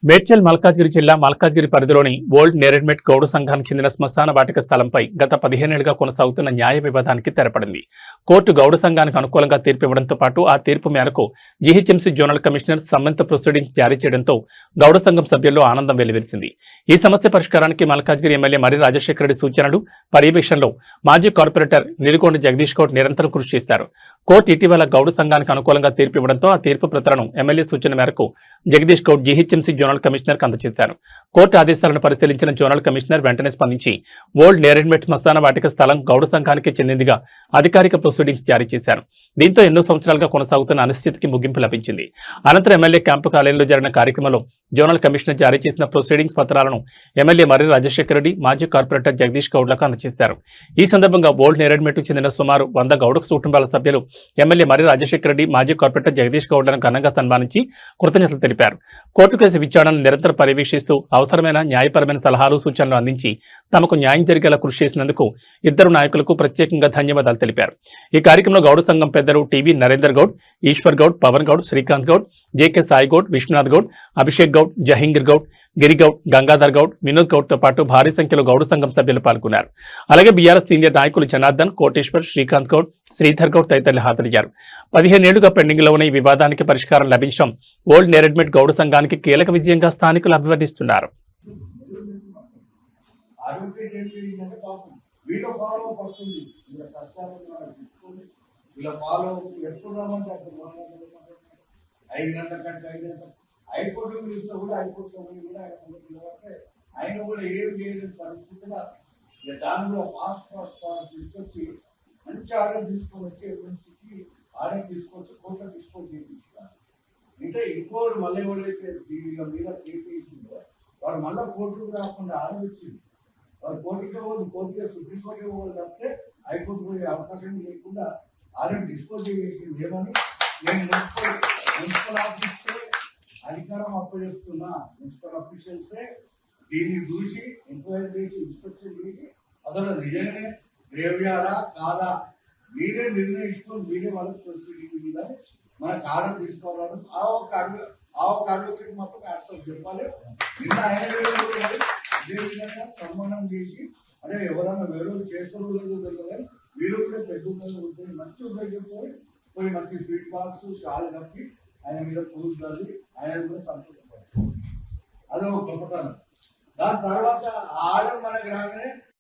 మేడ్చల్ మల్కాజ్గిరి జిల్లా మల్కాజ్గిరి పరిధిలోని ఓల్డ్ నేరెడ్మెట్ గౌడ సంఘానికి చెందిన శ్మశాన వాటిక స్థలంపై గత 15 ఏళ్లుగా కొనసాగుతున్న న్యాయ వివాదానికి తెరపడింది. కోర్టు గౌడ సంఘానికి అనుకూలంగా తీర్పు ఇవ్వడంతో పాటు ఆ తీర్పు మేరకు జీహెచ్ఎంసీ జోనల్ కమిషనర్ సమ్మెత ప్రొసీడింగ్స్ జారీ చేయడంతో గౌడ సంఘం సభ్యుల్లో ఆనందం వెల్లివిరిసింది. ఈ సమస్య పరిష్కారానికి మల్కాజ్గిరి ఎమ్మెల్యే మరి రాజశేఖర రెడ్డి సూచనలు, పర్యవేక్షణలో మాజీ కార్పొరేటర్ నిడిగొండ జగదీష్ గౌడ్ నిరంతరం కృషి చేశారు. కోర్టు ఇటీవల గౌడ సంఘానికి అనుకూలంగా తీర్పు ఇవ్వడంతో ఆ తీర్పు ప్రతులను ఎమ్మెల్యే సూచన మేరకు Jagadish Goud GHMC zonal commissioner కు అందజేశారు. కోర్టు ఆదేశాలను పరిశీలించిన జోనల్ కమిషనర్ వెంటనే స్పందించి ఓల్డ్ నేరెడ్మెట్ శ్మశాన వాటిక స్థలం గౌడ సంఘానికి చెందిందిగా అధికారిక ప్రొసీడింగ్స్ జారీ చేశారు. దీంతో ఎన్నో సంవత్సరాలుగా కొనసాగుతున్న అనిశ్చితికి ముగింపు లభించింది. అనంతరం ఎమ్మెల్యే క్యాంపు కార్యాలయంలో జరిగిన కార్యక్రమంలో జోనల్ కమిషనర్ జారీ చేసిన ప్రొసీడింగ్స్ పత్రాలను ఎమ్మెల్యే మరి రాజశేఖర రెడ్డి, మాజీ కార్పొరేటర్ జగదీష్ గౌడ్లకు అందజేశారు. ఈ సందర్భంగా ఓల్డ్ నేరెడ్మెట్ చెందిన సుమారు 100 గౌడ కుటుంబాల సభ్యులు ఎమ్మెల్యే మరి రాజశేఖర రెడ్డి, మాజీ కార్పొరేటర్ జగదీష్ గౌడ్లను ఘనంగా సన్మానించి కృతజ్ఞతలు తెలిపారు. కోర్టు కేసు విచారణను నిరంతరం పర్యవేక్షిస్తూ అవసరమైన న్యాయపరమైన సలహాలు, సూచనలు అందించి తమకు న్యాయం జరిగేలా కృషి చేసినందుకు ఇద్దరు నాయకులకు ప్రత్యేకంగా ధన్యవాదాలు తెలిపారు. ఈ కార్యక్రమంలో గౌడ సంఘం పెద్దలు టీవీ నరేందర్ గౌడ్, ఈశ్వర్ గౌడ్, పవన్ గౌడ్, శ్రీకాంత్ గౌడ్, జేకే సాయి గౌడ్, విశ్వనాథ్ గౌడ్, అభిషేక్ గౌడ్, జహంగీర్ గౌడ్, గిరిగౌడ్, గంగాధర్ గౌడ్, వినోద్ గౌడ్ తో పాటు భారీ సంఖ్యలో గౌడ సంఘం సభ్యులు పాల్గొన్నారు. అలాగే బీఆర్ఎస్ సీనియర్ నాయకులు జనార్దన్, కోటేశ్వర్, శ్రీకాంత్ గౌడ్, శ్రీధర్ గౌడ్ తదితరులు హాజరయ్యారు. 15 ఏళ్లుగా పెండింగ్ లో ఉన్న ఈ వివాదానికి పరిష్కారం లభించడం ఓల్డ్ నేరెడ్మెట్ గౌడ సంఘానికి కీలక విజయంగా స్థానికులు అభివర్ణిస్తున్నారు. హైకోర్టు పిలిస్తే కూడా హైకోర్టులో కూడా ఆయన కూడా ఏం చేయలేని పరిస్థితిలో దాని కూడా ఫాస్ట్ తీసుకొచ్చి మంచి ఆర్డర్ తీసుకొని వచ్చి ఎవిడెన్స్కి ఆర్డర్ తీసుకొచ్చి కోర్టులో తీసుకొని చేయించారు. ఇంకా ఇంకోటి మళ్ళీ ఎవరైతే దీని మీద కేసు వేసిందో వాడు మళ్ళీ కోర్టుకు రాకుండా ఆర్డర్ ఇచ్చింది. వాడు కోర్టుకే పోదు, కోర్టుకే సుప్రీంకోర్టుకే పోదు తప్పితే హైకోర్టు పోయే అవకాశం లేకుండా ఆర్డర్ డిస్పోజ్ చేసింది. ఏమని నేను మున్సిపల్ ఆఫీస్కే అధికారం అప్పచెప్తున్నా, మున్సిపల్ అఫీషియల్సే దీన్ని చూసి ఎంక్వైరీ చేసి ఇన్స్పెక్షన్ చేసి అసలు నిజంగానే గ్రేవ్యార్డా కాదా మీరే నిర్ణయించుకొని మీరే వాళ్ళకి ప్రొసీడింగ్ మీద మనకు ఆర్డర్ తీసుకోవాలని ఆ ఒక అడ్వకేట్ మాత్రం యాక్సెప్ట్ చెప్పాలి. నిన్న ఆయన ఇదే విధంగా సన్మానం చేసి అంటే ఎవరైనా వేరే చేస్తారో లేదో తెలియదు కానీ మీరు కూడా పెద్ద ఉంటుంది మంచి ఉపయోగపడి పోయి మంచి స్వీట్ బాక్స్ షాల్ కప్పి ఆయన మీద పూజ కాదు, ఆయన కూడా సంతోషపడతారు. అదో గొప్పతనం. దాని తర్వాత ఆడ మనకి రాగానే